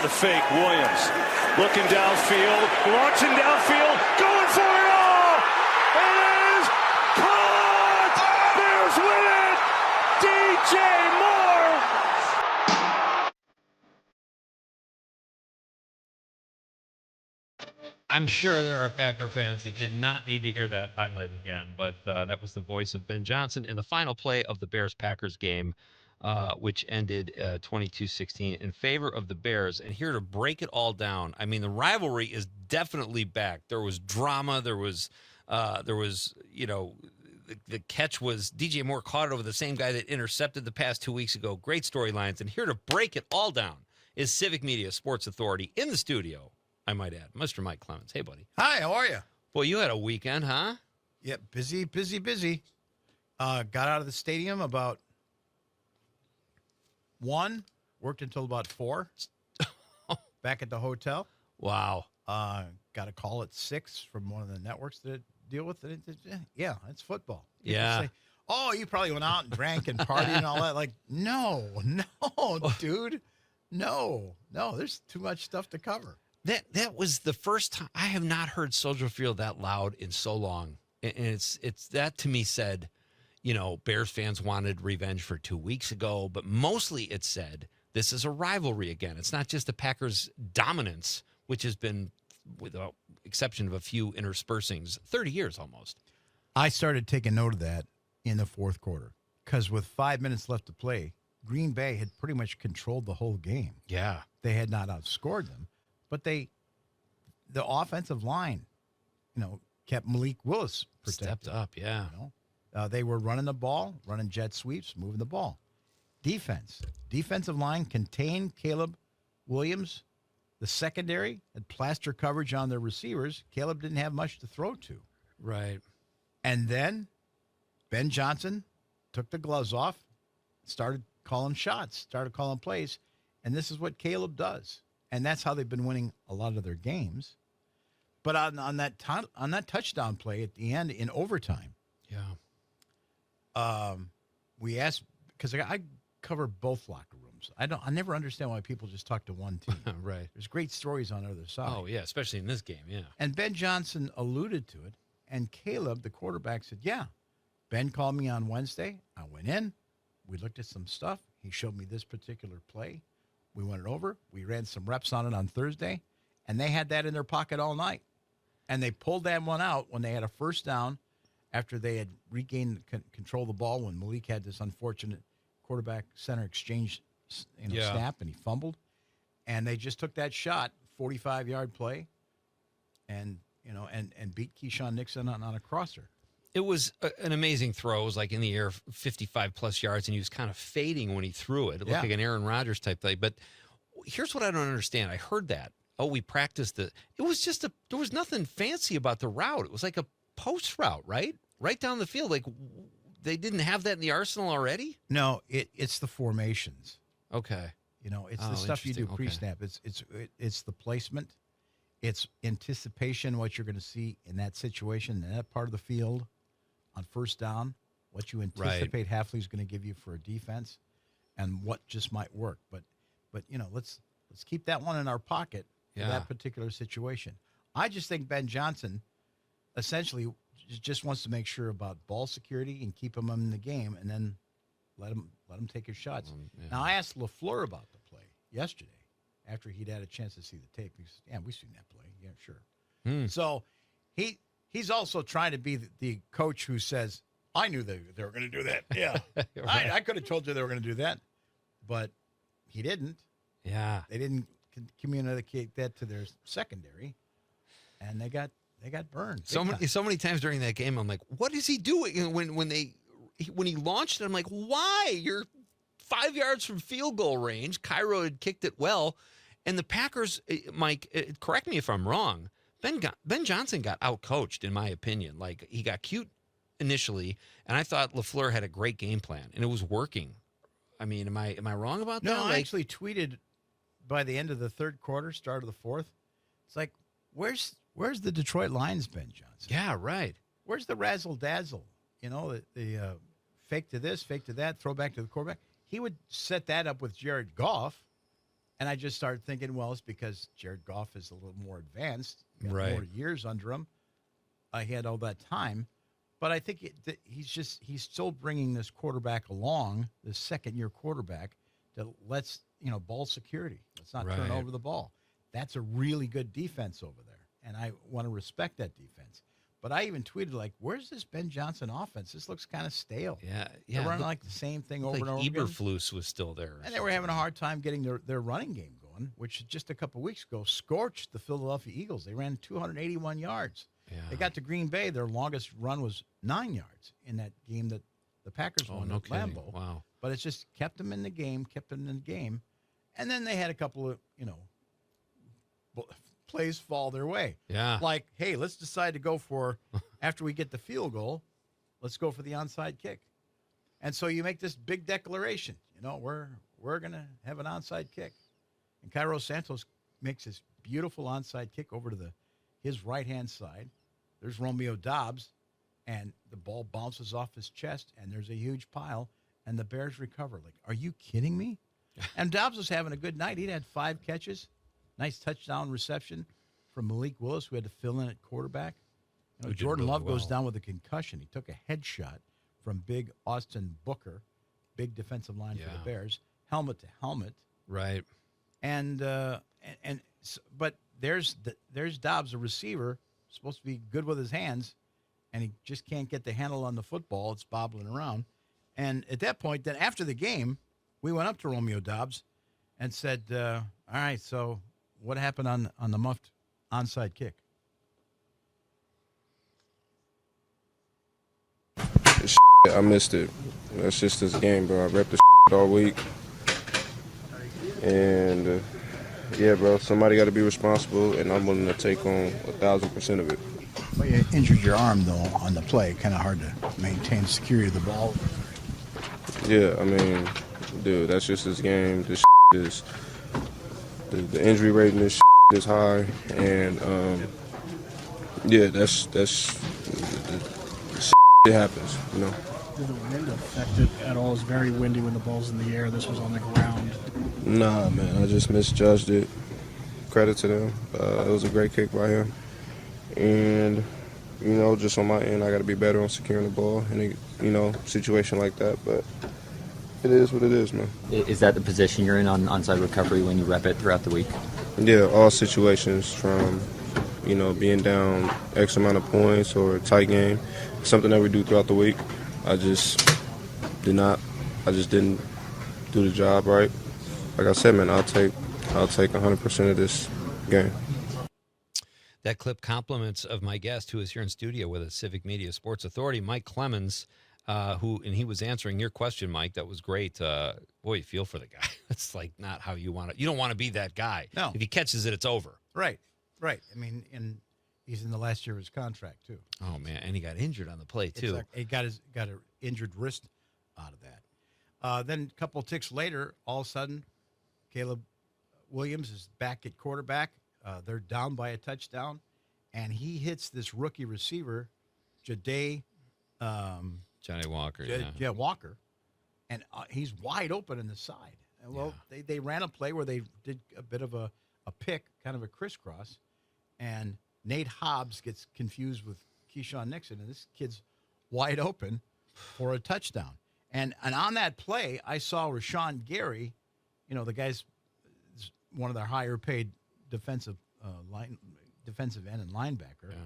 on the fake. Williams looking downfield, launching downfield, going for it all. It is caught. Bears win it. DJ Moore. I'm sure there are Packer fans that did not need to hear that highlight again, but that was the voice of Ben Johnson in the final play of the Bears-Packers game, which ended 22-16 in favor of the Bears. And here to break it all down, I mean, the rivalry is definitely back. There was drama. There was, the catch was DJ Moore caught it over the same guy that intercepted the pass 2 weeks ago. Great storylines. And here to break it all down is Civic Media Sports Authority in the studio, I might add, Mr. Mike Clemens. Hey, buddy. Hi, how are you? Boy, you had a weekend, huh? Yeah, busy. Got out of the stadium about 1, worked until about 4. Back at the hotel. Wow. Got a call at 6 from one of the networks that I deal with. Yeah, it's football. People Yeah. say, oh, you probably went out and drank and partied and all that. Like, no, dude. No, there's too much stuff to cover. That was the first time I have not heard Soldier Field that loud in so long. And it's that to me said, Bears fans wanted revenge for 2 weeks ago, but mostly it said this is a rivalry again. It's not just the Packers' dominance, which has been, with the exception of a few interspersings, 30 years almost. I started taking note of that in the fourth quarter because with 5 minutes left to play, Green Bay had pretty much controlled the whole game. Yeah. They had not outscored them. But the offensive line, kept Malik Willis protected. Stepped up, yeah. They were running the ball, running jet sweeps, moving the ball. Defensive line contained Caleb Williams. The secondary had plaster coverage on their receivers. Caleb didn't have much to throw to. Right. And then Ben Johnson took the gloves off, started calling shots, started calling plays, and this is what Caleb does. And that's how they've been winning a lot of their games. But on that touchdown play at the end in overtime, we asked, because I cover both locker rooms. I never understand why people just talk to one team. Right. There's great stories on the other side. Oh, yeah, especially in this game, yeah. And Ben Johnson alluded to it, and Caleb, the quarterback, said, yeah, Ben called me on Wednesday. I went in. We looked at some stuff. He showed me this particular play. We went it over. We ran some reps on it on Thursday, and they had that in their pocket all night. And they pulled that one out when they had a first down after they had regained control of the ball when Malik had this unfortunate quarterback-center exchange snap, and he fumbled. And they just took that shot, 45-yard play, and beat Keyshawn Nixon on a crosser. It was an amazing throw. It was like in the air, 55-plus yards, and he was kind of fading when he threw it. It looked like an Aaron Rodgers type play. But here's what I don't understand. I heard that. Oh, we practiced it. It was just there was nothing fancy about the route. It was like a post route, right? Right down the field. Like, they didn't have that in the arsenal already? No, it's the formations. Okay. It's the stuff you do pre-snap. Okay. It's the placement. It's anticipation, what you're going to see in that situation, in that part of the field. On first down, what you anticipate Hafley's going to give you for a defense, and what just might work. But let's keep that one in our pocket for that particular situation. I just think Ben Johnson essentially just wants to make sure about ball security and keep him in the game, and then let him take his shots. Now I asked LaFleur about the play yesterday after he'd had a chance to see the tape. He said, "Yeah, we've seen that play. Yeah, sure." So He's also trying to be the coach who says, I knew they were going to do that. Yeah. Right. I could have told you they were going to do that, but he didn't. Yeah. They didn't communicate that to their secondary, and they got burned. So many times during that game, I'm like, what is he doing? When he launched it, I'm like, why? You're 5 yards from field goal range. Cairo had kicked it well, and the Packers, Mike, correct me if I'm wrong, Ben Johnson got out-coached, in my opinion. Like, he got cute initially, and I thought LaFleur had a great game plan, and it was working. I mean, am I wrong about that? No, I actually tweeted by the end of the third quarter, start of the fourth. It's like, where's the Detroit Lions, Ben Johnson? Yeah, right. Where's the razzle-dazzle? The fake to this, fake to that, throw back to the quarterback. He would set that up with Jared Goff, And I just started thinking, well, it's because Jared Goff is a little more advanced, got Right. more years under him. He had all that time. But I think he's still bringing this quarterback along, this second-year quarterback, that lets, ball security. Let's not turn Right. over the ball. That's a really good defense over there, and I want to respect that defense. But I even tweeted, like, where's this Ben Johnson offense? This looks kind of stale. Yeah. They're running like the same thing over Like and over again. Eberflus was still there. And they were having a hard time getting their running game going, which just a couple weeks ago scorched the Philadelphia Eagles. They ran 281 yards. Yeah. They got to Green Bay. Their longest run was 9 yards in that game that the Packers won no at kidding. Lambeau. Wow. But it's just kept them in the game. And then they had a couple of, plays fall their way. Yeah. Like, hey, let's decide to go for, after we get the field goal, let's go for the onside kick. And so you make this big declaration, we're going to have an onside kick. And Cairo Santos makes this beautiful onside kick over to his right-hand side. There's Romeo Doubs, and the ball bounces off his chest, and there's a huge pile, and the Bears recover. Like, are you kidding me? And Doubs was having a good night. He'd had 5 catches. Nice touchdown reception from Malik Willis, who had to fill in at quarterback. Who did Jordan really Love goes well. down with a concussion. He took a headshot from big Austin Booker, big defensive line for the Yeah. Bears, helmet to helmet. Right. But there's Doubs, a receiver, supposed to be good with his hands, and he just can't get the handle on the football. It's bobbling around. And at that point, then after the game, we went up to Romeo Doubs and said, all right, so what happened on the muffed onside kick? I missed it. That's just this game, bro. I repped the all week. And, yeah, bro, somebody got to be responsible, and I'm willing to take on 1,000% of it. Well, you injured your arm, though, on the play. Kind of hard to maintain security of the ball. Yeah, I mean, dude, that's just this game. This is the injury rate in this is high, and yeah, that's it happens, Did the wind affect it at all? It was very windy when the ball's in the air. This was on the ground. Nah, man, I just misjudged it. Credit to them. It was a great kick by him, and just on my end, I got to be better on securing the ball in a situation like that, but. It is what it is, man. Is that the position you're in on onside recovery when you rep it throughout the week? Yeah, all situations from, being down X amount of points or a tight game, something that we do throughout the week. I just didn't do the job right. Like I said, man, I'll take 100% of this game. That clip compliments of my guest who is here in studio with us, Civic Media Sports Authority, Mike Clemens. He was answering your question, Mike. That was great. Boy, you feel for the guy. It's like not how you want to. You don't want to be that guy. No. If he catches it, it's over. Right. I mean, and he's in the last year of his contract too. Oh man, and he got injured on the play too. Exactly. He got an injured wrist out of that. Then a couple of ticks later, all of a sudden, Caleb Williams is back at quarterback. They're down by a touchdown, and he hits this rookie receiver, Ja'Day. Johnny Walker. Yeah, Walker, and he's wide open in the side. And, well, they ran a play where they did a bit of a pick, kind of a crisscross, and Nate Hobbs gets confused with Keyshawn Nixon, and this kid's wide open for a touchdown. And on that play, I saw Rashawn Gary, the guy's one of their higher paid defensive end and linebacker. Yeah.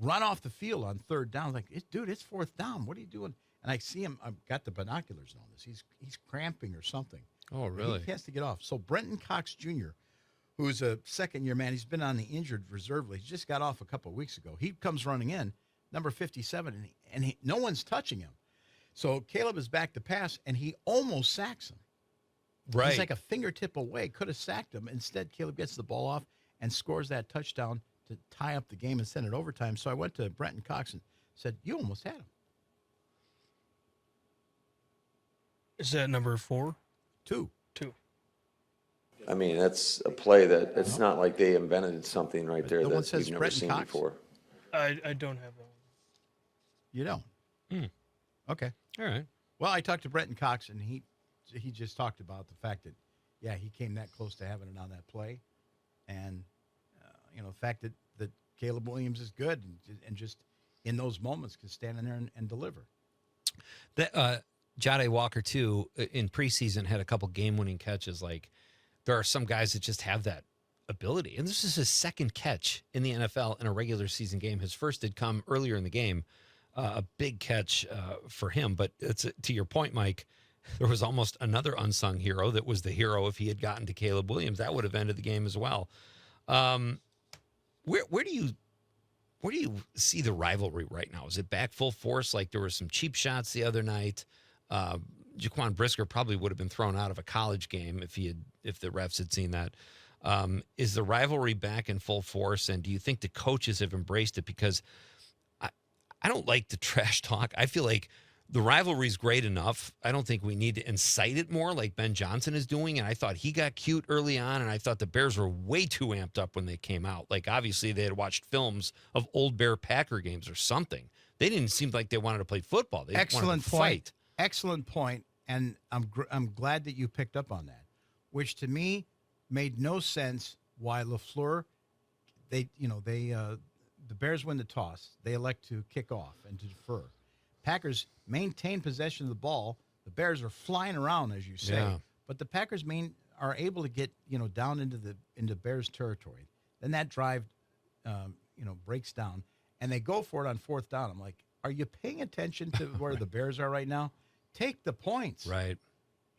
Run off the field on third down. Like, dude, it's fourth down. What are you doing? And I see him. I've got the binoculars on this. He's cramping or something. Oh, really? He has to get off. So Brenton Cox Jr., who's a second-year man, he's been on the injured reserve list. He just got off a couple of weeks ago. He comes running in, number 57, and no one's touching him. So Caleb is back to pass, and he almost sacks him. Right. He's like a fingertip away. Could have sacked him. Instead, Caleb gets the ball off and scores that touchdown to tie up the game and send it overtime. So I went to Brenton Cox and said, you almost had him. Is that number 4? 2. 2. I mean, that's a play that it's not like they invented something right there no one that says we've never Brenton seen Cox. before. I don't have that one. You don't? Okay. All right. Well, I talked to Brenton Cox, and he just talked about the fact that yeah, he came that close to having it on that play. And, the fact that Caleb Williams is good and just in those moments can stand in there and deliver. Jade Walker, too, in preseason had a couple game-winning catches. Like, there are some guys that just have that ability. And this is his second catch in the NFL in a regular season game. His first did come earlier in the game, a big catch for him. But it's to your point, Mike, there was almost another unsung hero that was the hero if he had gotten to Caleb Williams. That would have ended the game as well. Where do you see the rivalry right now? Is it back full force? Like there were some cheap shots the other night. Jaquan Brisker probably would have been thrown out of a college game if the refs had seen that. Is the rivalry back in full force? And do you think the coaches have embraced it? Because I don't like the trash talk. I feel like the rivalry is great enough. I don't think we need to incite it more like Ben Johnson is doing. And I thought he got cute early on, and I thought the Bears were way too amped up when they came out. Like, obviously, they had watched films of old Bear-Packer games or something. They didn't seem like they wanted to play football. They wanted to fight. Excellent point, and I'm glad that you picked up on that, which to me made no sense why LaFleur, the Bears win the toss. They elect to kick off and to defer. Packers maintain possession of the ball. The Bears are flying around, as you say, but the Packers are able to get down into Bears territory. Then that drive, breaks down, and they go for it on fourth down. I'm like, are you paying attention to where the Bears are right now? Take the points, right?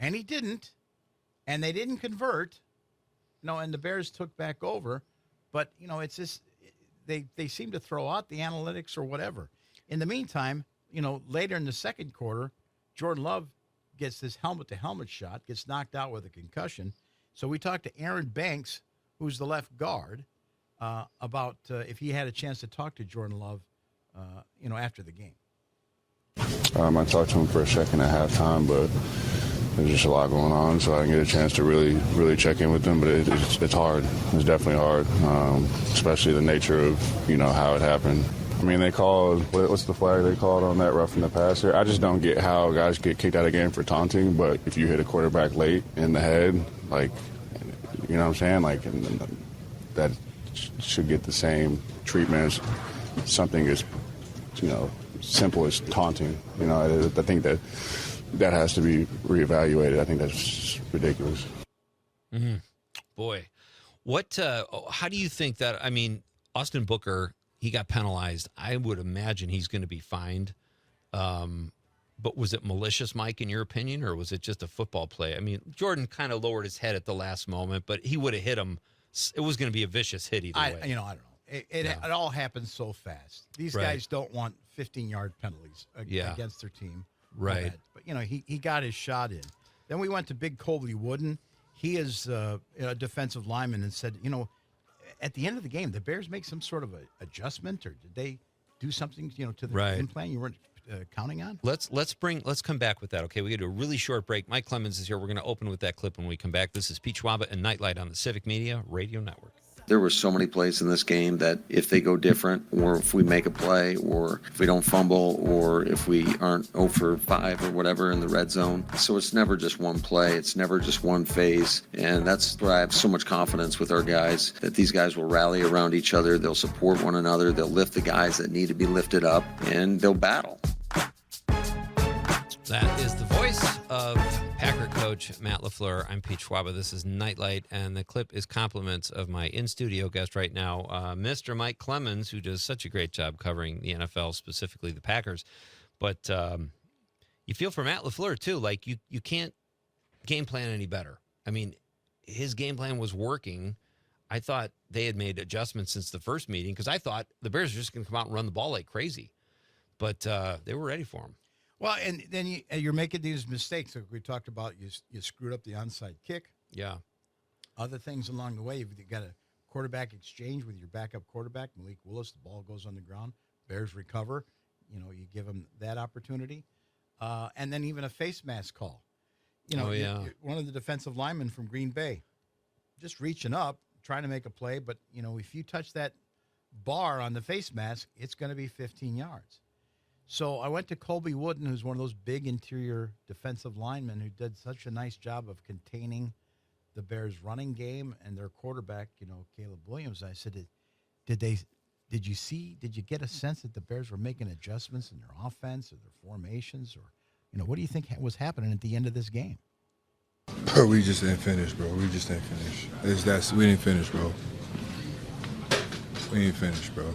And he didn't, and they didn't convert. And the Bears took back over, but it's just they seem to throw out the analytics or whatever. In the meantime, later in the second quarter, Jordan Love gets this helmet-to-helmet shot, gets knocked out with a concussion. So we talked to Aaron Banks, who's the left guard, about if he had a chance to talk to Jordan Love, after the game. I talked to him for a second at halftime, but there's just a lot going on, so I didn't get a chance to really check in with him. But it's hard. It's definitely hard, especially the nature of how it happened. I mean, they called, what's the flag they called on that roughing the passer? I just don't get how guys get kicked out of the game for taunting, but if you hit a quarterback late in the head, like, you know what I'm saying? Like, that should get the same treatment as something as, simple as taunting. I think that has to be reevaluated. I think that's ridiculous. Mm-hmm. Boy, how do you think that, Austin Booker, he got penalized. I would imagine he's going to be fined. But was it malicious, Mike, in your opinion, or was it just a football play? Jordan kind of lowered his head at the last moment, but he would have hit him. It was going to be a vicious hit either way. I don't know. It all happens so fast. These guys don't want 15-yard penalties against their team. Right. But, he got his shot in. Then we went to Big Colby Wooden. He is a defensive lineman and said, at the end of the game, the Bears make some sort of a adjustment, or did they do something, to the game plan you weren't counting on? Let's come back with that. Okay, we got to do a really short break. Mike Clemens is here. We're going to open with that clip when we come back. This is Pete Schwaba and Nightlight on the Civic Media Radio Network. There were so many plays in this game that if they go different, or if we make a play, or if we don't fumble, or if we aren't 0 for 5 or whatever in the red zone. So it's never just one play. It's never just one phase. And that's why I have so much confidence with our guys, that these guys will rally around each other. They'll support one another. They'll lift the guys that need to be lifted up, and they'll battle. That is the voice of Packer coach Matt LaFleur. I'm Pete Schwaba. This is Nightlight, and the clip is compliments of my in-studio guest right now, Mr. Mike Clemens, who does such a great job covering the NFL, specifically the Packers. But you feel for Matt LaFleur, too. Like, you can't game plan any better. His game plan was working. I thought they had made adjustments since the first meeting, because I thought the Bears were just going to come out and run the ball like crazy. But they were ready for him. Well, and then you're making these mistakes. Like we talked about, you screwed up the onside kick. Yeah. Other things along the way. You've got a quarterback exchange with your backup quarterback, Malik Willis. The ball goes on the ground. Bears recover. You give them that opportunity. And then even a face mask call. One of the defensive linemen from Green Bay just reaching up, trying to make a play. But, if you touch that bar on the face mask, it's going to be 15 yards. So I went to Colby Wooden, who's one of those big interior defensive linemen who did such a nice job of containing the Bears' running game and their quarterback, Caleb Williams. I said, did you get a sense that the Bears were making adjustments in their offense or their formations, or what do you think was happening at the end of this game? We just didn't finish, bro. We just didn't finish. We didn't finish, bro. We didn't finish, bro.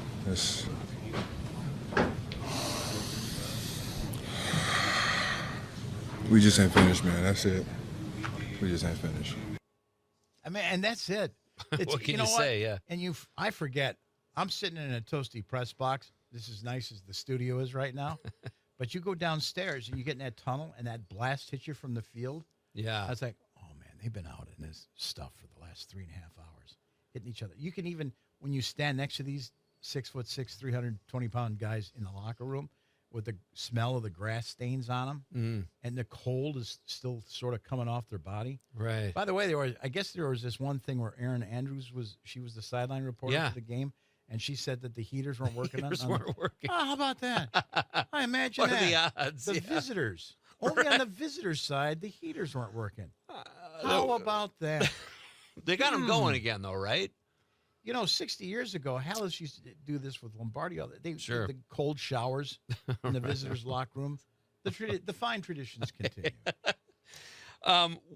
We just ain't finished, man. That's it. We just ain't finished. I mean, and that's it. What can you say? Yeah. And I forget. I'm sitting in a toasty press box. This is nice as the studio is right now. But you go downstairs and you get in that tunnel and that blast hits you from the field. Yeah. I was like, oh, man, they've been out in this stuff for the last 3.5 hours, hitting each other. You can even, when you stand next to these 6'6", 320-pound guys in the locker room with the smell of the grass stains on them, and the cold is still sort of coming off their body. Right. By the way, I guess there was this one thing where Erin Andrews was the sideline reporter for the game, and she said that the heaters weren't working. Weren't working. Oh, how about that? I imagine what that. Are the odds? The visitors. Only on the visitors' side, the heaters weren't working. How about that? They got them going again, though, right? 60 years ago, Hallis used to do this with Lombardi. Sure. The cold showers in the visitors' locker room. The fine traditions continue.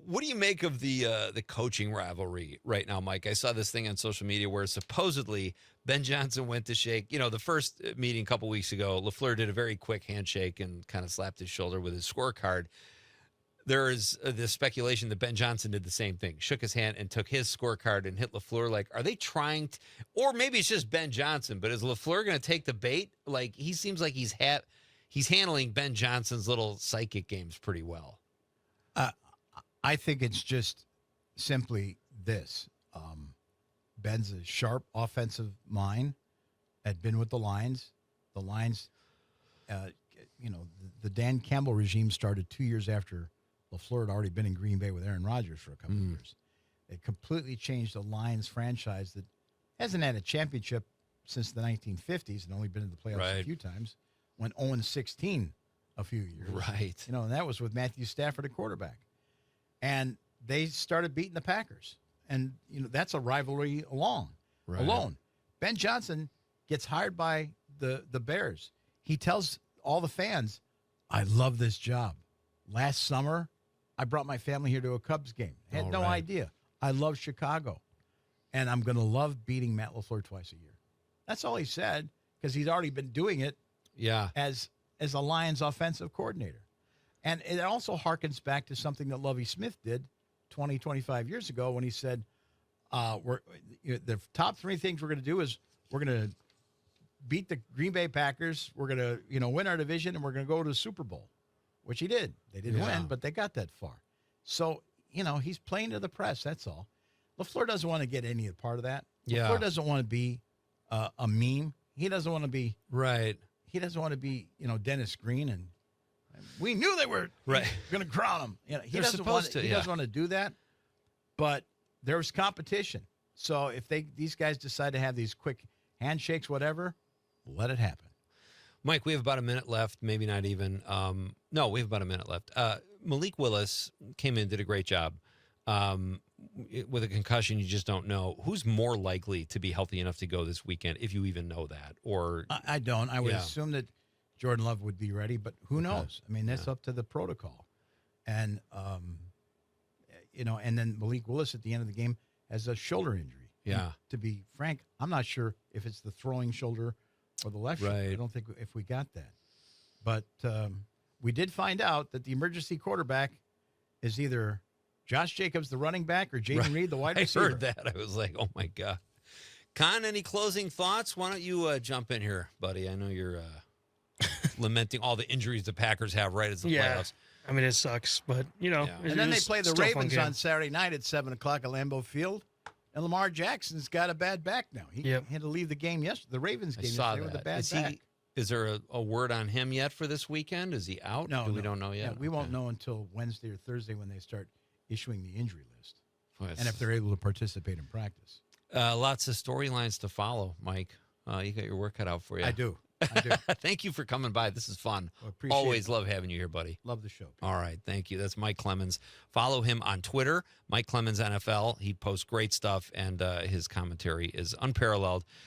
What do you make of the coaching rivalry right now, Mike? I saw this thing on social media where supposedly Ben Johnson went to shake. The first meeting a couple weeks ago, LaFleur did a very quick handshake and kind of slapped his shoulder with his scorecard. There is this speculation that Ben Johnson did the same thing, shook his hand and took his scorecard and hit LaFleur. Like, are they trying to, or maybe it's just Ben Johnson, but is LaFleur going to take the bait? Like, he seems like he's handling Ben Johnson's little psychic games pretty well. I think it's just simply this. Ben's a sharp offensive mind, had been with the Lions. The Lions, the Dan Campbell regime started 2 years after LaFleur had already been in Green Bay with Aaron Rodgers for a couple of years. It completely changed the Lions franchise that hasn't had a championship since the 1950s and only been in the playoffs a few times, went 0-16 a few years. Right. And that was with Matthew Stafford at quarterback. And they started beating the Packers. And, that's a rivalry alone. Ben Johnson gets hired by the Bears. He tells all the fans, I love this job. Last summer, I brought my family here to a Cubs game. Had no idea. I love Chicago. And I'm going to love beating Matt LaFleur twice a year. That's all he said, because he's already been doing it as a Lions offensive coordinator. And it also harkens back to something that Lovie Smith did 20, 25 years ago when he said, the top three things we're going to do is we're going to beat the Green Bay Packers, we're going to win our division, and we're going to go to the Super Bowl, which he did. They didn't win, but they got that far. So, he's playing to the press, that's all. LaFleur doesn't want to get any part of that. LaFleur doesn't want to be a meme. He doesn't want to be He doesn't want to be, Dennis Green, and we knew they were going to crown him. He doesn't want to do that. But there's competition. So if these guys decide to have these quick handshakes, whatever, let it happen. Mike, we have about a minute left, maybe not even. No, we have about a minute left. Malik Willis came in, did a great job. With a concussion, you just don't know. Who's more likely to be healthy enough to go this weekend, if you even know that? Or I don't. I would assume that Jordan Love would be ready, but who knows? I mean, that's up to the protocol. And, and then Malik Willis at the end of the game has a shoulder injury. Yeah. And to be frank, I'm not sure if it's the throwing shoulder or the left shoulder. I don't think if we got that. But we did find out that the emergency quarterback is either Josh Jacobs, the running back, or Jaden Reed, the wide receiver. I heard that. I was like, oh, my God. Con, any closing thoughts? Why don't you jump in here, buddy? I know you're lamenting all the injuries the Packers have right as the playoffs. I mean, it sucks, but, And then they play the Ravens on Saturday night at 7 o'clock at Lambeau Field. And Lamar Jackson's got a bad back now. He had to leave the game yesterday, the Ravens game yesterday with a bad back. Is there a word on him yet for this weekend? Is he out? No, we don't know yet. Yeah, we won't know until Wednesday or Thursday when they start issuing the injury list. And if they're able to participate in practice. Lots of storylines to follow, Mike. You got your work cut out for you. I do. I do. Thank you for coming by. This is fun. Well, appreciate Always it. love having you here, buddy. Love the show. All right, thank you. That's Mike Clemens. Follow him on Twitter, Mike Clemens NFL. He posts great stuff, and his commentary is unparalleled.